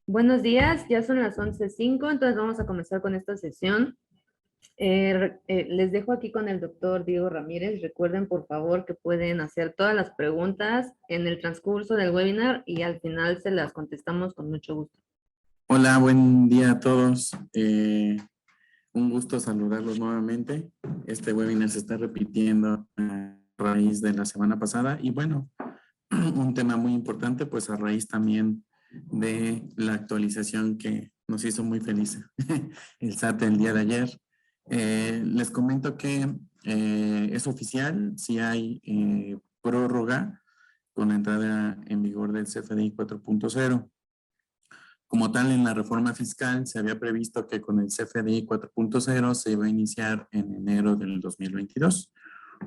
Buenos días, ya son las 11:05, entonces vamos a comenzar con esta sesión. Les dejo aquí con el doctor Diego Ramírez. Recuerden, por favor, que pueden hacer todas las preguntas en el transcurso del webinar y al final se las contestamos con mucho gusto. Hola, buen día a todos. Un gusto saludarlos nuevamente. Este webinar se está repitiendo a raíz de la semana pasada y bueno, un tema muy importante pues a raíz también de la actualización que nos hizo muy feliz el SAT el día de ayer. Les comento que es oficial, si hay prórroga con la entrada en vigor del CFDI 4.0. Como tal, en la reforma fiscal se había previsto que con el CFDI 4.0 se iba a iniciar en enero del 2022.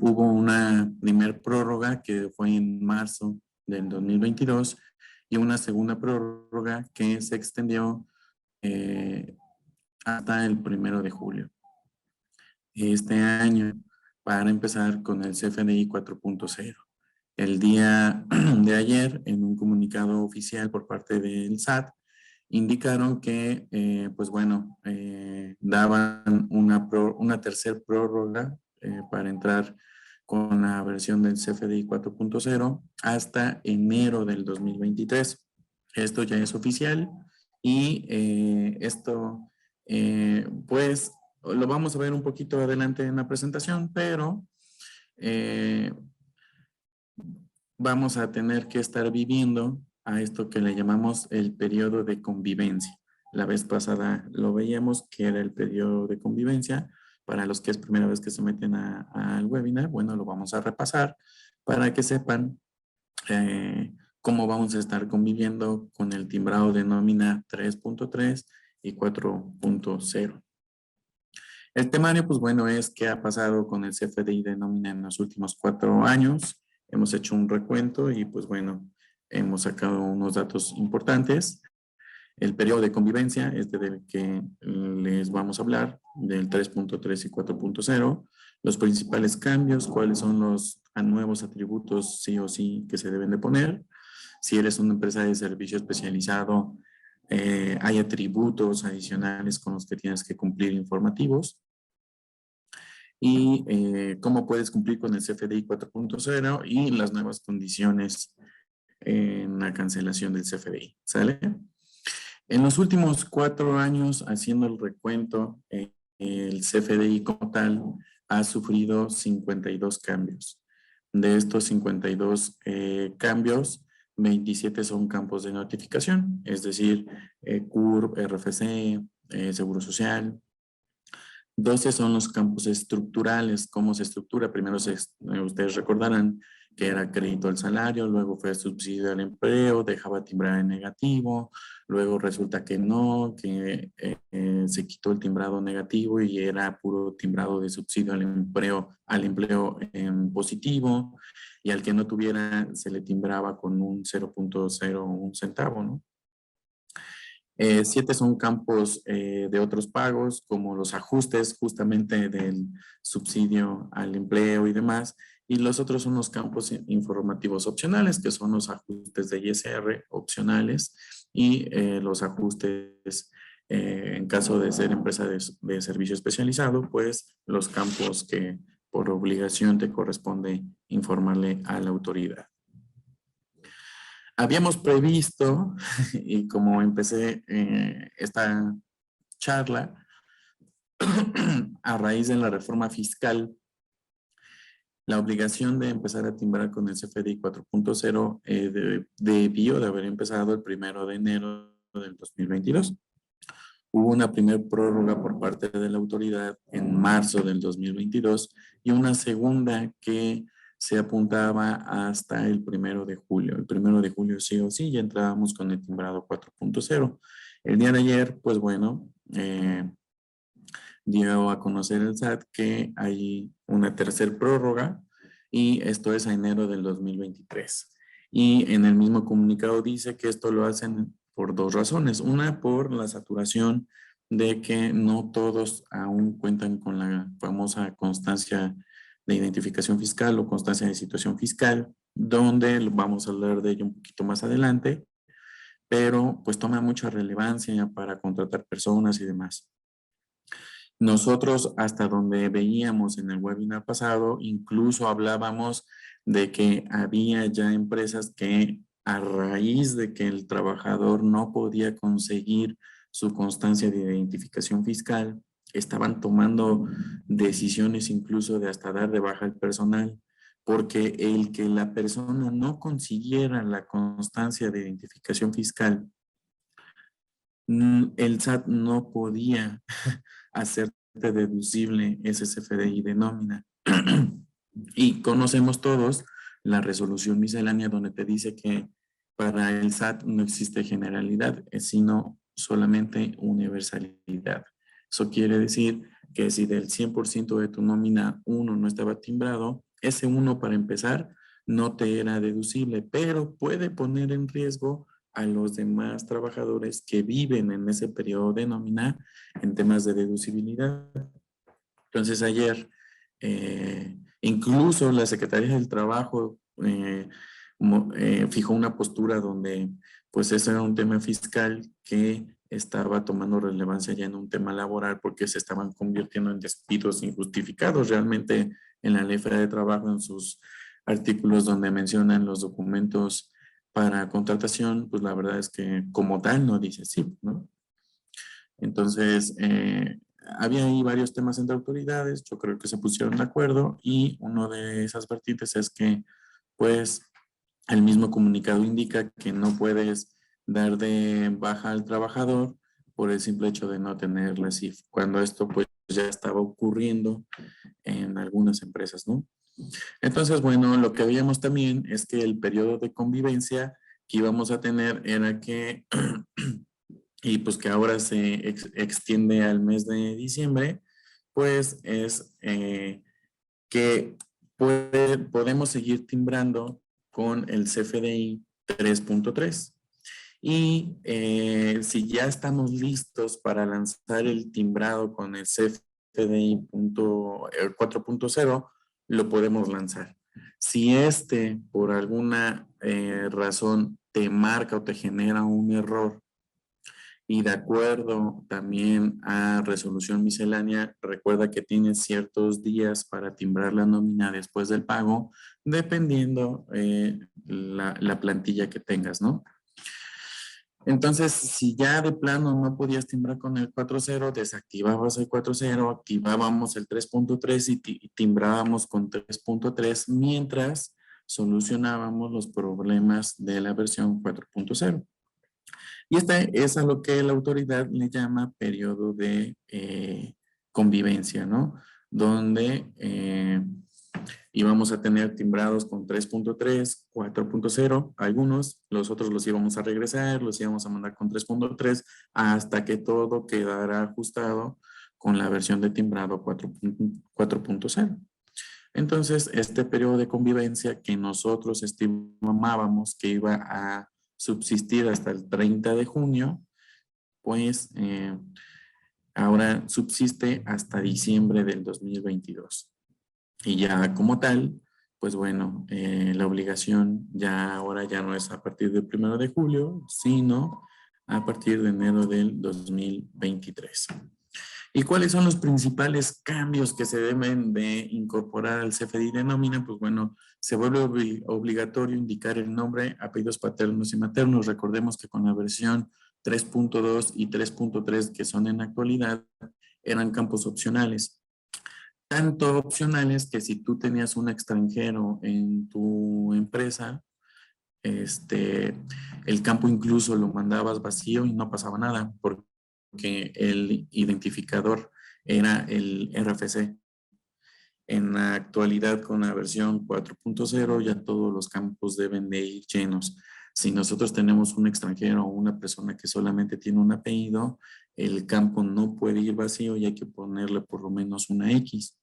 Hubo una primer prórroga que fue en marzo del 2022 y una segunda prórroga que se extendió hasta el 1 de julio este año para empezar con el CFDI 4.0. El día de ayer, en un comunicado oficial por parte del SAT, indicaron que, pues bueno, daban una tercer prórroga para entrar con la versión del CFDI 4.0 hasta enero del 2023. Esto ya es oficial y esto, pues, lo vamos a ver un poquito adelante en la presentación, pero vamos a tener que estar viviendo a esto que le llamamos el periodo de convivencia. La vez pasada lo veíamos que era el periodo de convivencia. Para los que es primera vez que se meten al webinar, bueno, lo vamos a repasar para que sepan cómo vamos a estar conviviendo con el timbrado de nómina 3.3 y 4.0. El temario, pues bueno, es qué ha pasado con el CFDI de nómina en los últimos 4 años. Hemos hecho un recuento y pues bueno, hemos sacado unos datos importantes. El periodo de convivencia, del que les vamos a hablar, del 3.3 y 4.0. Los principales cambios, cuáles son los nuevos atributos sí o sí que se deben de poner. Si eres una empresa de servicio especializado, hay atributos adicionales con los que tienes que cumplir informativos. Y cómo puedes cumplir con el CFDI 4.0 y las nuevas condiciones en la cancelación del CFDI. ¿Sale? En los últimos 4 años, haciendo el recuento, el CFDI como tal ha sufrido 52 cambios. De estos 52 cambios, 27 son campos de notificación, es decir, CURP, RFC, Seguro Social. 12 son los campos estructurales. ¿Cómo se estructura? Primero ustedes recordarán que era crédito al salario, luego fue subsidio al empleo, dejaba timbrar en negativo, luego resulta que no, que se quitó el timbrado negativo y era puro timbrado de subsidio al empleo en positivo, y al que no tuviera se le timbraba con un 0.01 centavo, ¿no? 7 son campos de otros pagos, como los ajustes justamente del subsidio al empleo y demás. Y los otros son los campos informativos opcionales, que son los ajustes de ISR opcionales y los ajustes en caso de ser empresa de servicio especializado, pues los campos que por obligación te corresponde informarle a la autoridad. Habíamos previsto, y como empecé esta charla, a raíz de la reforma fiscal, la obligación de empezar a timbrar con el CFDI 4.0 debió de haber empezado el 1 de enero del 2022. Hubo una primera prórroga por parte de la autoridad en marzo del 2022 y una segunda que se apuntaba hasta el 1 de julio. El 1 de julio sí o sí ya entrábamos con el timbrado 4.0. El día de ayer, pues bueno, dio a conocer el SAT que hay una tercer prórroga y esto es a enero del 2023. Y en el mismo comunicado dice que esto lo hacen por 2 razones. Una, por la saturación de que no todos aún cuentan con la famosa constancia de identificación fiscal o constancia de situación fiscal, donde vamos a hablar de ello un poquito más adelante. pero pues toma mucha relevancia para contratar personas y demás. Nosotros, hasta donde veíamos en el webinar pasado, incluso hablábamos de que había ya empresas que, a raíz de que el trabajador no podía conseguir su constancia de identificación fiscal, estaban tomando decisiones incluso de hasta dar de baja al personal, porque el que la persona no consiguiera la constancia de identificación fiscal, el SAT no podía hacerte deducible ese CFDI de nómina. Y conocemos todos la resolución miscelánea donde te dice que para el SAT no existe generalidad, sino solamente universalidad. Eso quiere decir que si del 100% de tu nómina uno no estaba timbrado, ese uno para empezar no te era deducible, pero puede poner en riesgo a los demás trabajadores que viven en ese periodo de nómina en temas de deducibilidad. Entonces ayer, incluso la Secretaría del Trabajo fijó una postura donde pues eso era un tema fiscal que estaba tomando relevancia ya en un tema laboral porque se estaban convirtiendo en despidos injustificados. Realmente en la Ley Federal de Trabajo, en sus artículos donde mencionan los documentos para contratación, pues la verdad es que como tal no dice sí, ¿no? Entonces, había ahí varios temas entre autoridades, yo creo que se pusieron de acuerdo y uno de esas vertientes es que, pues, el mismo comunicado indica que no puedes dar de baja al trabajador por el simple hecho de no tener la CIF, cuando esto pues ya estaba ocurriendo en algunas empresas, ¿no? Entonces, bueno, lo que veíamos también es que el periodo de convivencia que íbamos a tener era que y pues que ahora se extiende al mes de diciembre, pues es que podemos seguir timbrando con el CFDI 3.3. Y si ya estamos listos para lanzar el timbrado con el CFDI 4.0, lo podemos lanzar. Si este por alguna razón te marca o te genera un error y de acuerdo también a resolución miscelánea, recuerda que tienes ciertos días para timbrar la nómina después del pago, dependiendo la plantilla que tengas, ¿no? Entonces, si ya de plano no podías timbrar con el 4.0, desactivabas el 4.0, activábamos el 3.3 y timbrábamos con 3.3 mientras solucionábamos los problemas de la versión 4.0. Y este es a lo que la autoridad le llama periodo de convivencia, ¿no? Donde íbamos a tener timbrados con 3.3, 4.0, algunos, los otros los íbamos a regresar, los íbamos a mandar con 3.3 hasta que todo quedara ajustado con la versión de timbrado 4.0. Entonces, este periodo de convivencia que nosotros estimábamos que iba a subsistir hasta el 30 de junio, pues ahora subsiste hasta diciembre del 2022. Y ya como tal, pues bueno, la obligación ya ahora ya no es a partir del 1 de julio, sino a partir de enero del 2023. ¿Y cuáles son los principales cambios que se deben de incorporar al CFDI de nómina? Pues bueno, se vuelve obligatorio indicar el nombre, apellidos paternos y maternos. Recordemos que con la versión 3.2 y 3.3 que son en la actualidad, eran campos opcionales. Tanto opcionales que si tú tenías un extranjero en tu empresa, el campo incluso lo mandabas vacío y no pasaba nada, porque el identificador era el RFC. En la actualidad, con la versión 4.0, ya todos los campos deben de ir llenos. Si nosotros tenemos un extranjero o una persona que solamente tiene un apellido, el campo no puede ir vacío y hay que ponerle por lo menos una X.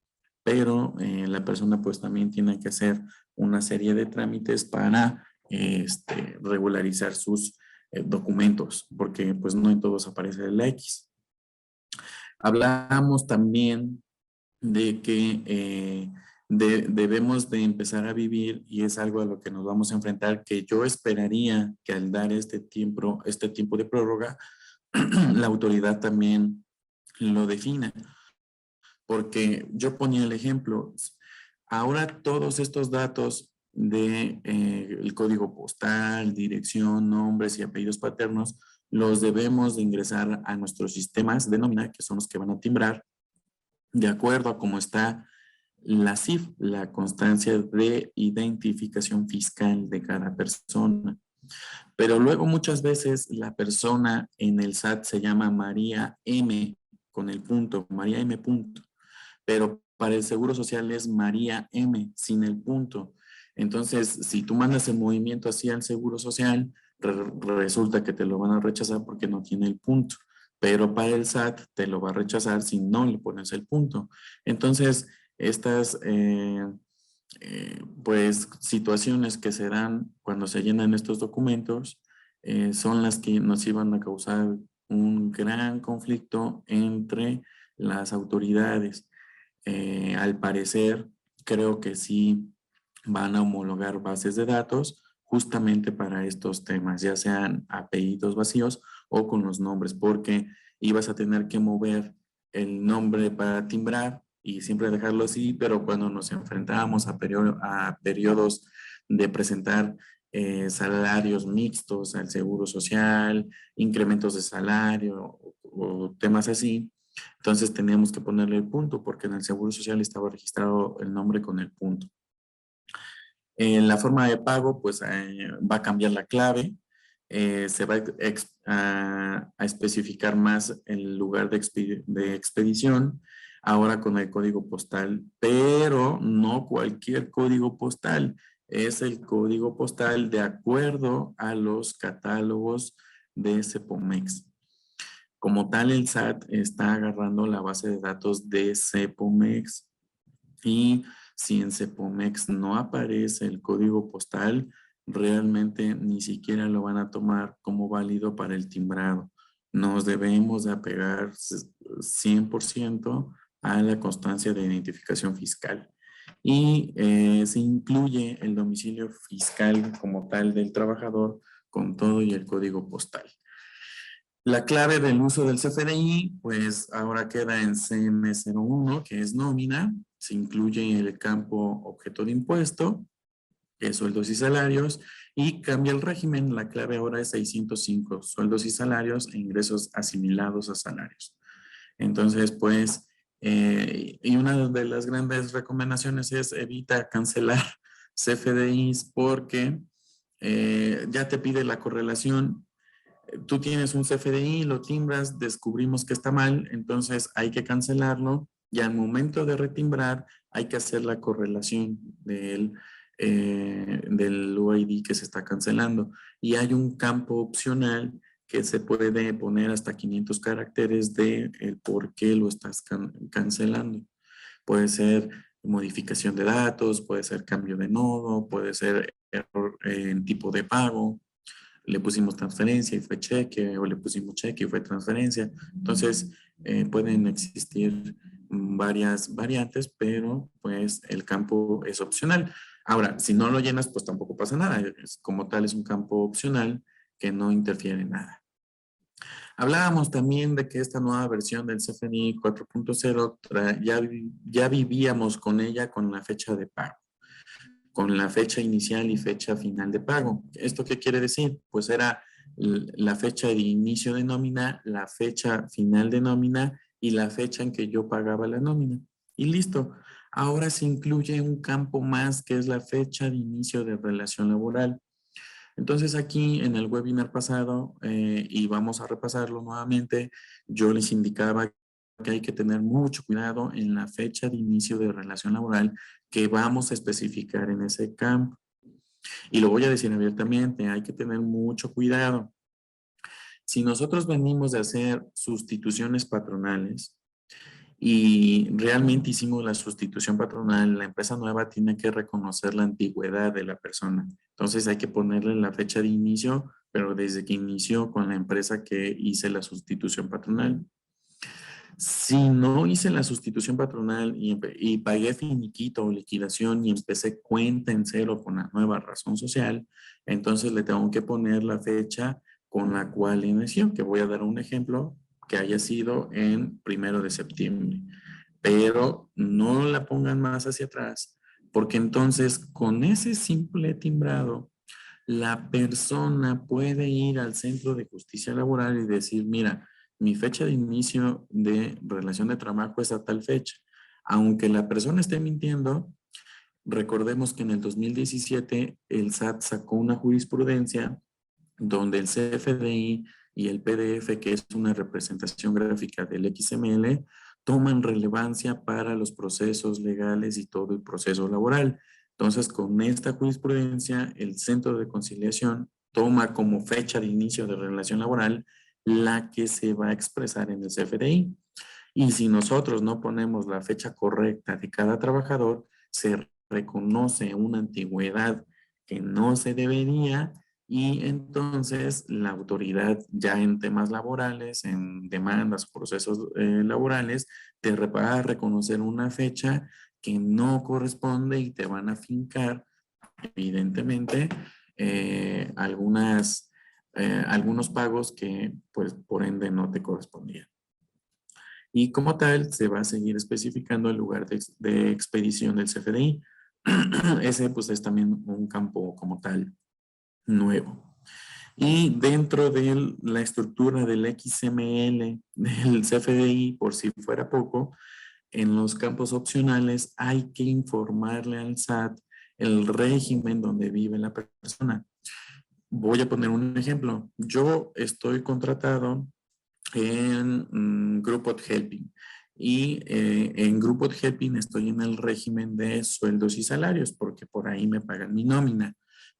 Pero la persona pues también tiene que hacer una serie de trámites para regularizar sus documentos, porque pues no en todos aparece la X. Hablamos también de que debemos de empezar a vivir, y es algo a lo que nos vamos a enfrentar, que yo esperaría que al dar este tiempo de prórroga, la autoridad también lo defina. Porque yo ponía el ejemplo, ahora todos estos datos de el código postal, dirección, nombres y apellidos paternos, los debemos de ingresar a nuestros sistemas de nómina, que son los que van a timbrar, de acuerdo a cómo está la CIF, la constancia de identificación fiscal de cada persona. Pero luego muchas veces la persona en el SAT se llama María M, con el punto, María M punto. Pero para el Seguro Social es María M, sin el punto. Entonces, si tú mandas el movimiento así al Seguro Social, resulta que te lo van a rechazar porque no tiene el punto. Pero para el SAT te lo va a rechazar si no le pones el punto. Entonces, estas pues situaciones que se dan cuando se llenan estos documentos son las que nos iban a causar un gran conflicto entre las autoridades. Al parecer, creo que sí van a homologar bases de datos justamente para estos temas, ya sean apellidos vacíos o con los nombres, porque ibas a tener que mover el nombre para timbrar y siempre dejarlo así, pero cuando nos enfrentábamos a periodos de presentar salarios mixtos al seguro social, incrementos de salario o temas así, entonces teníamos que ponerle el punto porque en el Seguro Social estaba registrado el nombre con el punto. En la forma de pago, pues va a cambiar la clave. Se va a especificar más el lugar de expedición, ahora con el código postal, pero no cualquier código postal. Es el código postal de acuerdo a los catálogos de Cepomex. Como tal, el SAT está agarrando la base de datos de Cepomex y si en Cepomex no aparece el código postal, realmente ni siquiera lo van a tomar como válido para el timbrado. Nos debemos de apegar 100% a la constancia de identificación fiscal. Y se incluye el domicilio fiscal como tal del trabajador con todo y el código postal. La clave del uso del CFDI, pues ahora queda en CM01, que es nómina. Se incluye el campo objeto de impuesto, que es sueldos y salarios, y cambia el régimen. La clave ahora es 605, sueldos y salarios e ingresos asimilados a salarios. Entonces, pues, y una de las grandes recomendaciones es evita cancelar CFDIs porque ya te pide la correlación. Tú tienes un CFDI, lo timbras, descubrimos que está mal, entonces hay que cancelarlo y al momento de retimbrar hay que hacer la correlación del UID que se está cancelando. Y hay un campo opcional que se puede poner hasta 500 caracteres de el por qué lo estás cancelando. Puede ser modificación de datos, puede ser cambio de nodo, puede ser error en tipo de pago, le pusimos transferencia y fue cheque, o le pusimos cheque y fue transferencia. Entonces, pueden existir varias variantes, pero pues el campo es opcional. Ahora, si no lo llenas, pues tampoco pasa nada. Como tal, es un campo opcional que no interfiere en nada. Hablábamos también de que esta nueva versión del CFDI 4.0 ya vivíamos con ella con la fecha de pago, con la fecha inicial y fecha final de pago. ¿Esto qué quiere decir? Pues era la fecha de inicio de nómina, la fecha final de nómina y la fecha en que yo pagaba la nómina. Y listo. Ahora se incluye un campo más que es la fecha de inicio de relación laboral. Entonces aquí en el webinar pasado, y vamos a repasarlo nuevamente, yo les indicaba que hay que tener mucho cuidado en la fecha de inicio de relación laboral que vamos a especificar en ese campo. Y lo voy a decir abiertamente, hay que tener mucho cuidado. Si nosotros venimos de hacer sustituciones patronales y realmente hicimos la sustitución patronal, la empresa nueva tiene que reconocer la antigüedad de la persona. Entonces hay que ponerle la fecha de inicio, pero desde que inició con la empresa que hice la sustitución patronal. Si no hice la sustitución patronal y pagué finiquito o liquidación y empecé cuenta en cero con la nueva razón social, entonces le tengo que poner la fecha con la cual inició, que voy a dar un ejemplo que haya sido en 1 de septiembre. Pero no la pongan más hacia atrás, porque entonces con ese simple timbrado, la persona puede ir al centro de justicia laboral y decir, mira, mi fecha de inicio de relación de trabajo es a tal fecha. Aunque la persona esté mintiendo, recordemos que en el 2017 el SAT sacó una jurisprudencia donde el CFDI y el PDF, que es una representación gráfica del XML, toman relevancia para los procesos legales y todo el proceso laboral. Entonces, con esta jurisprudencia, el Centro de Conciliación toma como fecha de inicio de relación laboral la que se va a expresar en el CFDI. Y si nosotros no ponemos la fecha correcta de cada trabajador, se reconoce una antigüedad que no se debería y entonces la autoridad ya en temas laborales, en demandas, procesos laborales, te va a reconocer una fecha que no corresponde y te van a fincar, evidentemente, algunos pagos que pues por ende no te correspondían. Y como tal, se va a seguir especificando el lugar de expedición del CFDI. Ese pues es también un campo como tal nuevo. Y dentro de la estructura del XML del CFDI, por si fuera poco, en los campos opcionales hay que informarle al SAT el régimen donde vive la persona. Voy a poner un ejemplo. Yo estoy contratado en Grupo Helping y en Grupo Helping estoy en el régimen de sueldos y salarios porque por ahí me pagan mi nómina.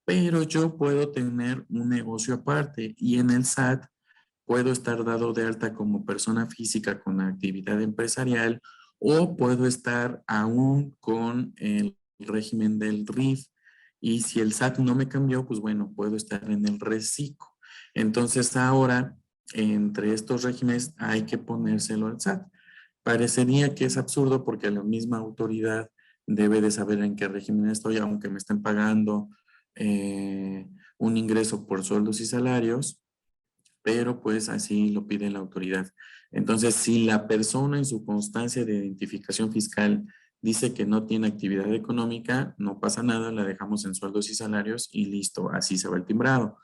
Pero yo puedo tener un negocio aparte y en el SAT puedo estar dado de alta como persona física con actividad empresarial o puedo estar aún con el régimen del RIF. Y si el SAT no me cambió, pues bueno, puedo estar en el RECICO. Entonces ahora, entre estos regímenes hay que ponérselo al SAT. Parecería que es absurdo porque la misma autoridad debe de saber en qué régimen estoy, aunque me estén pagando un ingreso por sueldos y salarios, pero pues así lo pide la autoridad. Entonces, si la persona en su constancia de identificación fiscal dice que no tiene actividad económica, no pasa nada, la dejamos en sueldos y salarios y listo, así se va el timbrado.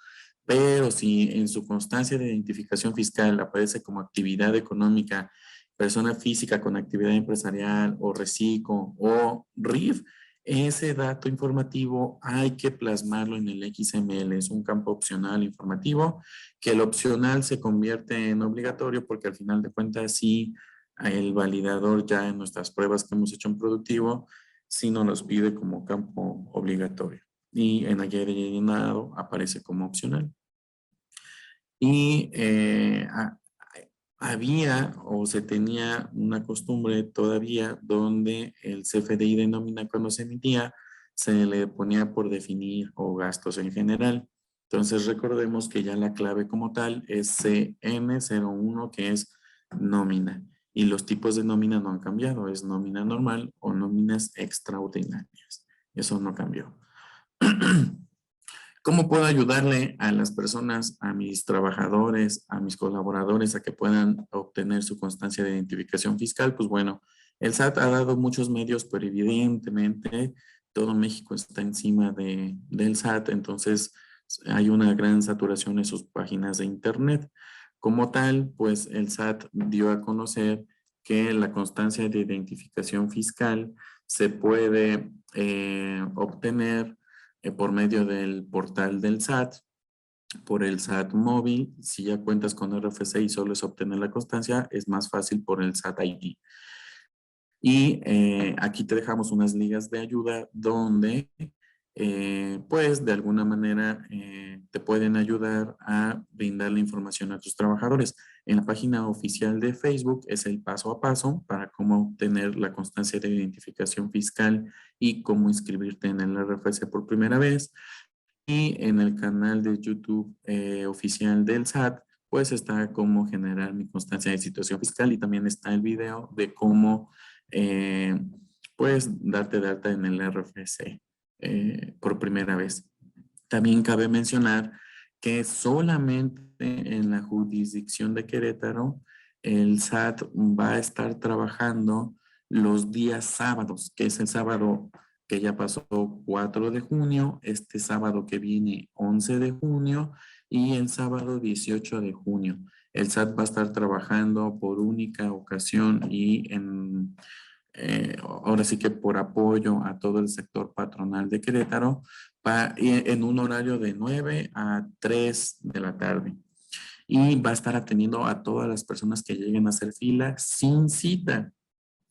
Pero si en su constancia de identificación fiscal aparece como actividad económica, persona física con actividad empresarial o reciclo o RIF, ese dato informativo hay que plasmarlo en el XML. Es un campo opcional informativo que el opcional se convierte en obligatorio porque al final de cuentas sí el validador ya en nuestras pruebas que hemos hecho en productivo sí nos los pide como campo obligatorio y en ayer llenado aparece como opcional. Y había o se tenía una costumbre todavía donde el CFDI de nómina cuando se emitía se le ponía por definir o gastos en general. Entonces recordemos que ya la clave como tal es CN01, que es nómina. Y los tipos de nómina no han cambiado, es nómina normal o nóminas extraordinarias. Eso no cambió. ¿Cómo puedo ayudarle a las personas, a mis trabajadores, a mis colaboradores a que puedan obtener su constancia de identificación fiscal? Pues bueno, el SAT ha dado muchos medios, pero evidentemente todo México está encima del SAT, entonces hay una gran saturación en sus páginas de internet. Como tal, pues el SAT dio a conocer que la constancia de identificación fiscal se puede obtener por medio del portal del SAT, por el SAT móvil. Si ya cuentas con RFC y solo es obtener la constancia, es más fácil por el SAT ID. Y aquí te dejamos unas ligas de ayuda donde pues de alguna manera te pueden ayudar a brindar la información a tus trabajadores. En la página oficial de Facebook es el paso a paso para cómo obtener la constancia de identificación fiscal y cómo inscribirte en el RFC por primera vez. Y en el canal de YouTube oficial del SAT pues está cómo generar mi constancia de situación fiscal y también está el video de cómo pues darte de alta en el RFC por primera vez. También cabe mencionar que solamente en la jurisdicción de Querétaro el SAT va a estar trabajando los días sábados, que es el sábado que ya pasó 4 de junio, este sábado que viene 11 de junio y el sábado 18 de junio. El SAT va a estar trabajando por única ocasión y ahora sí que por apoyo a todo el sector patronal de Querétaro, en un horario de 9 a 3 de la tarde. Y va a estar atendiendo a todas las personas que lleguen a hacer fila sin cita.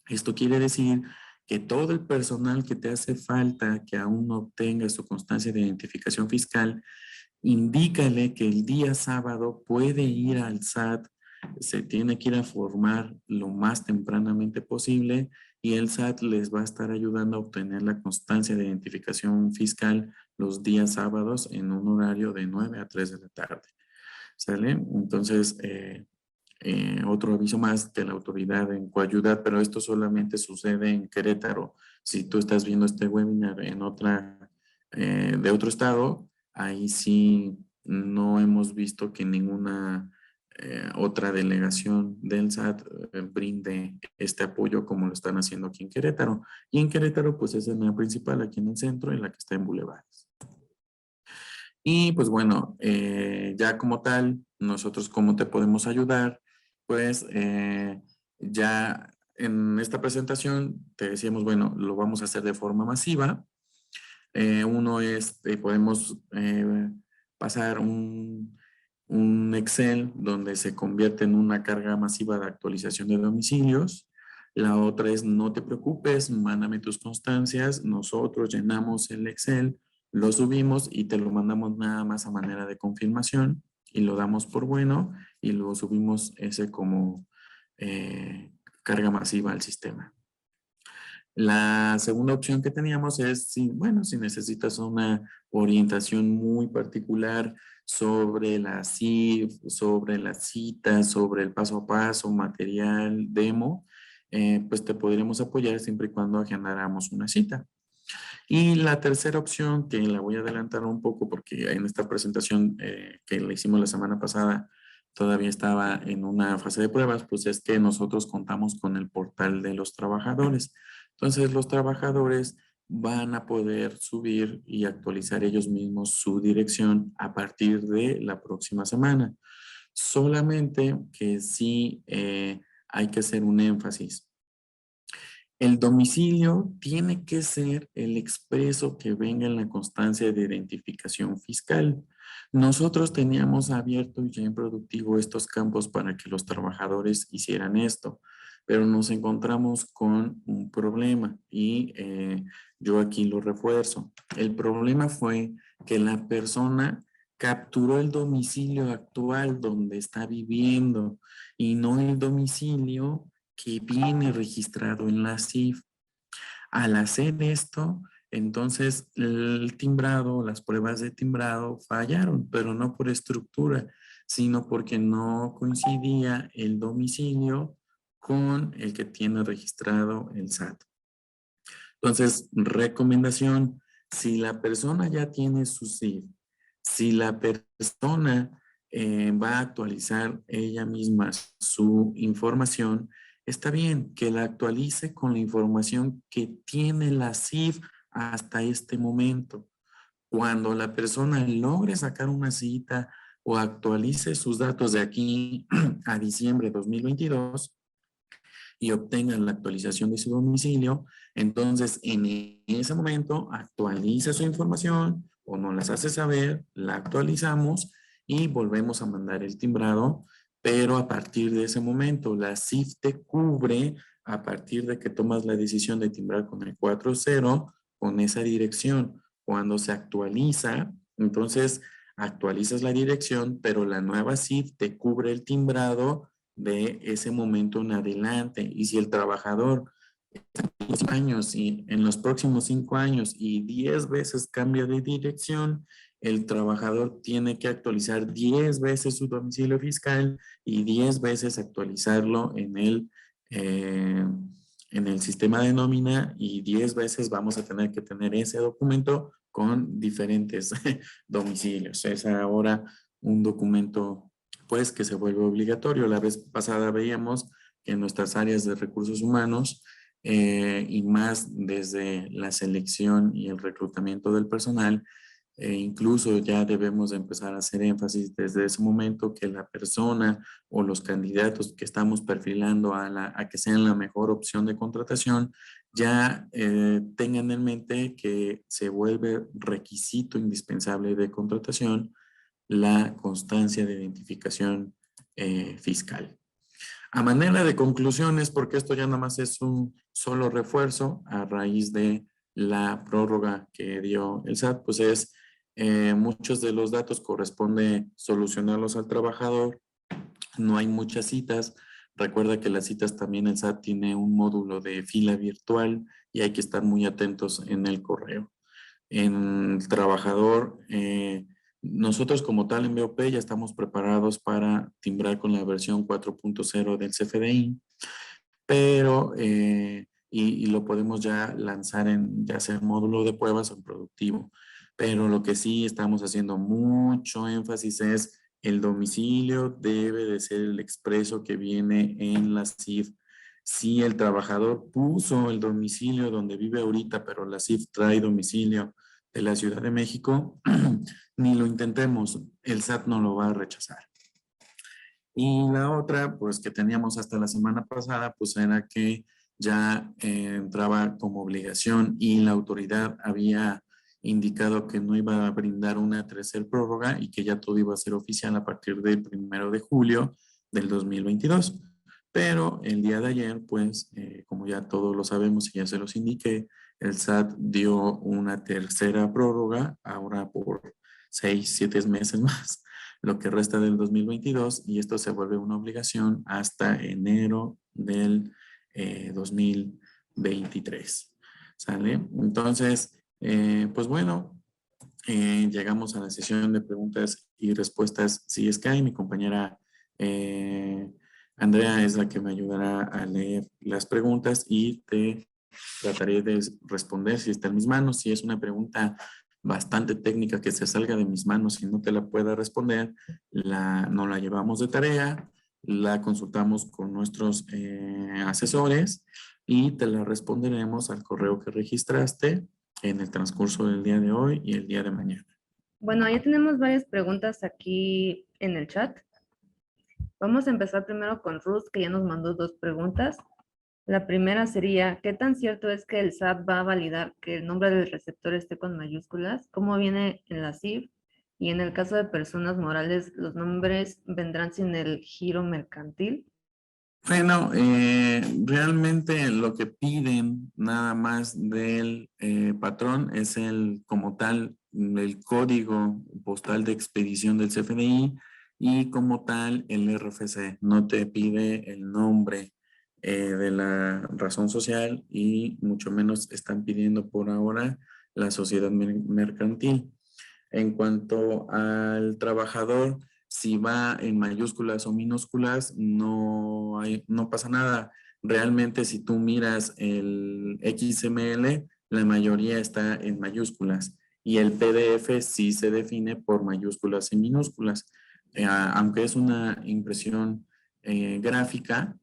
Esto quiere decir que todo el personal que te hace falta, que aún no obtenga su constancia de identificación fiscal, indícale que el día sábado puede ir al SAT, se tiene que ir a formar lo más tempranamente posible y el SAT les va a estar ayudando a obtener la constancia de identificación fiscal los días sábados en un horario de 9 a 3 de la tarde. ¿Sale? Entonces, otro aviso más de la autoridad en coayudad, pero esto solamente sucede en Querétaro. Si tú estás viendo este webinar en de otro estado, ahí sí no hemos visto que ninguna otra delegación del SAT brinde este apoyo como lo están haciendo aquí en Querétaro. Y en Querétaro, pues es la principal aquí en el centro y la que está en Bulevares. Y pues bueno, ya como tal, nosotros cómo te podemos ayudar, pues ya en esta presentación te decíamos, bueno, lo vamos a hacer de forma masiva. Uno es, podemos pasar un Excel donde se convierte en una carga masiva de actualización de domicilios. La otra es, no te preocupes, mándame tus constancias, nosotros llenamos el Excel, lo subimos y te lo mandamos nada más a manera de confirmación y lo damos por bueno y luego subimos ese como carga masiva al sistema. La segunda opción que teníamos es, bueno, si necesitas una orientación muy particular sobre la CIF, sobre las citas, sobre el paso a paso, material, demo, pues te podríamos apoyar siempre y cuando agendáramos una cita. Y la tercera opción, que la voy a adelantar un poco porque en esta presentación que le hicimos la semana pasada, todavía estaba en una fase de pruebas, pues es que nosotros contamos con el portal de los trabajadores. Entonces los trabajadores van a poder subir y actualizar ellos mismos su dirección a partir de la próxima semana. Solamente que sí hay que hacer un énfasis. El domicilio tiene que ser el expreso que venga en la constancia de identificación fiscal. Nosotros teníamos abierto y ya en productivo estos campos para que los trabajadores hicieran esto, pero nos encontramos con un problema y yo aquí lo refuerzo. El problema fue que la persona capturó el domicilio actual donde está viviendo y no el domicilio que viene registrado en la CIF. Al hacer esto, entonces el timbrado, las pruebas de timbrado fallaron, pero no por estructura, sino porque no coincidía el domicilio con el que tiene registrado el SAT. Entonces, recomendación, si la persona ya tiene su CIF, si la persona va a actualizar ella misma su información, está bien que la actualice con la información que tiene la CIF hasta este momento. Cuando la persona logre sacar una cita o actualice sus datos de aquí a diciembre de 2022 y obtengan la actualización de su domicilio, entonces en ese momento actualiza su información o nos las hace saber, la actualizamos y volvemos a mandar el timbrado, pero a partir de ese momento la CIF te cubre a partir de que tomas la decisión de timbrar con el 4.0 con esa dirección. Cuando se actualiza, entonces actualizas la dirección, pero la nueva CIF te cubre el timbrado de ese momento en adelante. Y si el trabajador años y en los próximos 5 años y 10 veces cambia de dirección, el trabajador tiene que actualizar 10 veces su domicilio fiscal y 10 veces actualizarlo eh, en el sistema de nómina, y 10 veces vamos a tener que tener ese documento con diferentes domicilios. Es ahora un documento pues que se vuelve obligatorio. La vez pasada veíamos que en nuestras áreas de recursos humanos y más desde la selección y el reclutamiento del personal, incluso ya debemos de empezar a hacer énfasis desde ese momento que la persona o los candidatos que estamos perfilando a que sean la mejor opción de contratación, ya tengan en mente que se vuelve requisito indispensable de contratación la constancia de identificación fiscal. A manera de conclusiones, porque esto ya nada más es un solo refuerzo a raíz de la prórroga que dio el SAT, pues es muchos de los datos corresponde solucionarlos al trabajador. No hay muchas citas. Recuerda que las citas también el SAT tiene un módulo de fila virtual y hay que estar muy atentos en el correo. En el trabajador, nosotros como tal en BOP ya estamos preparados para timbrar con la versión 4.0 del CFDI, pero y lo podemos ya lanzar en ya sea en módulo de pruebas o en productivo. Pero lo que sí estamos haciendo mucho énfasis es el domicilio debe de ser el expreso que viene en la CIF. Si el trabajador puso el domicilio donde vive ahorita, pero la CIF trae domicilio de la Ciudad de México, ni lo intentemos, el SAT no lo va a rechazar. Y la otra, pues que teníamos hasta la semana pasada, pues era que ya entraba como obligación y la autoridad había indicado que no iba a brindar una tercera prórroga y que ya todo iba a ser oficial a partir del 1 de julio del 2022. Pero el día de ayer, pues, como ya todos lo sabemos y ya se los indiqué, el SAT dio una tercera prórroga, ahora por 6, 7 meses más, lo que resta del 2022, y esto se vuelve una obligación hasta enero del 2023. ¿Sale? Entonces, pues bueno, llegamos a la sesión de preguntas y respuestas. Si es que hay, mi compañera Andrea es la que me ayudará a leer las preguntas y te trataré de responder si está en mis manos. Si es una pregunta bastante técnica que se salga de mis manos y no te la pueda responder, no la llevamos de tarea, la consultamos con nuestros asesores y te la responderemos al correo que registraste en el transcurso del día de hoy y el día de mañana. Bueno, ya tenemos varias preguntas aquí en el chat. Vamos a empezar primero con Ruth, que ya nos mandó 2 preguntas. La primera sería, ¿qué tan cierto es que el SAT va a validar que el nombre del receptor esté con mayúsculas? ¿Cómo viene en la CIF? Y en el caso de personas morales, ¿los nombres vendrán sin el giro mercantil? Bueno, realmente lo que piden nada más del patrón es como tal, el código postal de expedición del CFDI y como tal el RFC. No te pide el nombre de la razón social y mucho menos están pidiendo por ahora la sociedad mercantil. En cuanto al trabajador, si va en mayúsculas o minúsculas, no pasa nada. Realmente, si tú miras el XML, la mayoría está en mayúsculas y el PDF sí se define por mayúsculas y minúsculas. Aunque es una impresión gráfica,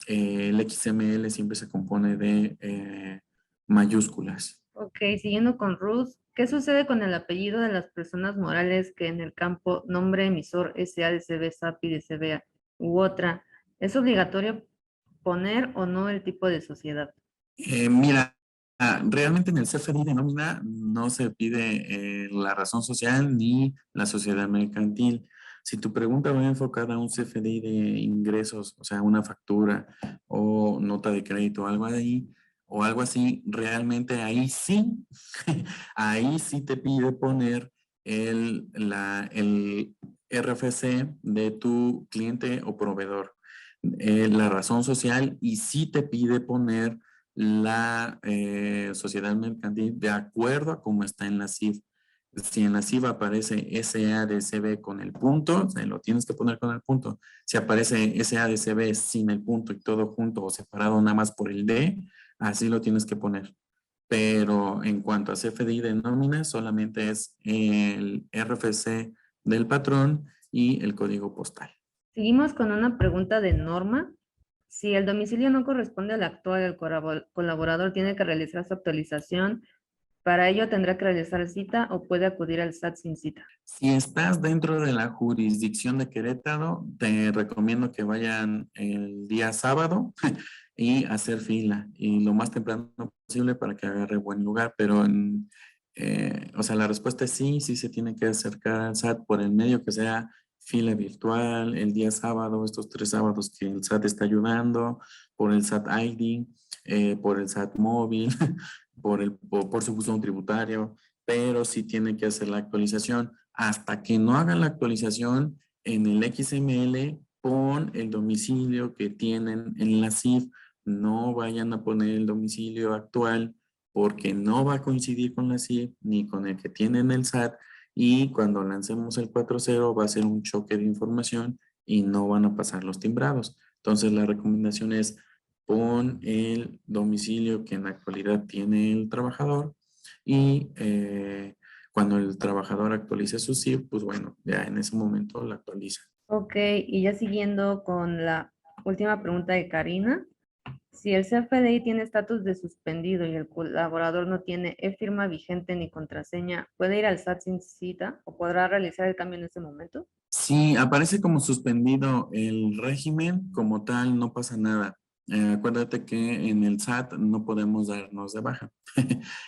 el XML siempre se compone de mayúsculas. Ok, siguiendo con Ruth, ¿qué sucede con el apellido de las personas morales que en el campo nombre emisor SADCB, SAPI, DCBA u otra, es obligatorio poner o no el tipo de sociedad? Mira, realmente en el CFDI de nómina no se pide la razón social ni la sociedad mercantil. Si tu pregunta va enfocada a un CFDI de ingresos, o sea, una factura o nota de crédito o algo así, realmente ahí sí, ahí sí te pide poner el RFC de tu cliente o proveedor, la razón social, y sí te pide poner la sociedad mercantil de acuerdo a cómo está en la CIF. Si en la CIF aparece SADCB con el punto, se lo tienes que poner con el punto. Si aparece SADCB sin el punto y todo junto o separado nada más por el D, así lo tienes que poner. Pero en cuanto a CFDI de nómina, solamente es el RFC del patrón y el código postal. Seguimos con una pregunta de Norma. Si el domicilio no corresponde al actual, el colaborador tiene que realizar su actualización. Para ello tendrá que realizar cita o puede acudir al SAT sin cita. Si estás dentro de la jurisdicción de Querétaro, te recomiendo que vayan el día sábado y hacer fila y lo más temprano posible para que agarre buen lugar, pero o sea, la respuesta es sí, sí se tiene que acercar al SAT por el medio que sea fila virtual, el día sábado, estos 3 sábados que el SAT está ayudando, por el SAT ID, por el SAT móvil, por su buzón tributario, pero sí tiene que hacer la actualización. Hasta que no hagan la actualización en el XML, pon el domicilio que tienen en la CIF. No vayan a poner el domicilio actual porque no va a coincidir con la CIF ni con el que tienen el SAT y cuando lancemos el 4.0 va a ser un choque de información y no van a pasar los timbrados. Entonces la recomendación es pon el domicilio que en la actualidad tiene el trabajador y cuando el trabajador actualice su CIF, pues bueno, ya en ese momento la actualiza. Ok, y ya siguiendo con la última pregunta de Karina. Si el CFDI tiene estatus de suspendido y el colaborador no tiene e-firma vigente ni contraseña, ¿puede ir al SAT sin cita o podrá realizar el cambio en ese momento? Si aparece como suspendido el régimen, como tal, no pasa nada. Acuérdate que en el SAT no podemos darnos de baja.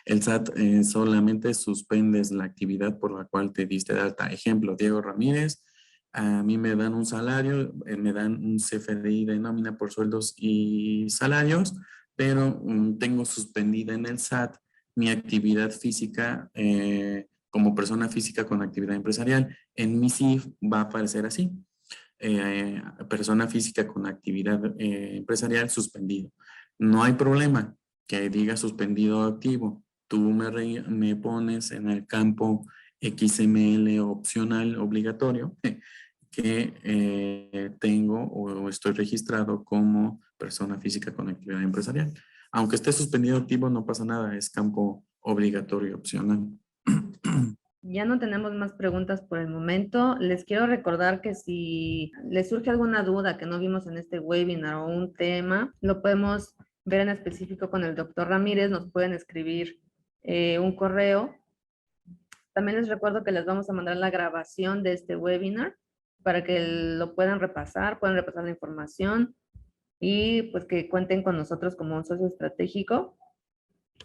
El SAT solamente suspendes la actividad por la cual te diste de alta. Ejemplo, Diego Ramírez, a mí me dan un salario, me dan un CFDI de nómina por sueldos y salarios, pero tengo suspendida en el SAT mi actividad física como persona física con actividad empresarial. En mi CIF va a aparecer así, persona física con actividad empresarial suspendido. No hay problema que diga suspendido activo. Tú me pones en el campo XML opcional obligatorio que tengo o estoy registrado como persona física con actividad empresarial. Aunque esté suspendido activo, no pasa nada, es campo obligatorio opcional. Ya no tenemos más preguntas por el momento. Les quiero recordar que si les surge alguna duda que no vimos en este webinar o un tema, lo podemos ver en específico con el doctor Ramírez. Nos pueden escribir un correo. También les recuerdo que les vamos a mandar la grabación de este webinar para que lo puedan repasar la información y pues que cuenten con nosotros como un socio estratégico.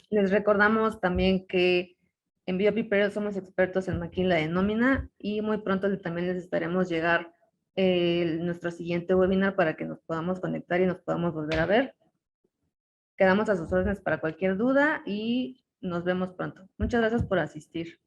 Les recordamos también que en BioPipero somos expertos en maquila de nómina y muy pronto también les estaremos llegar nuestro siguiente webinar para que nos podamos conectar y nos podamos volver a ver. Quedamos a sus órdenes para cualquier duda y nos vemos pronto. Muchas gracias por asistir.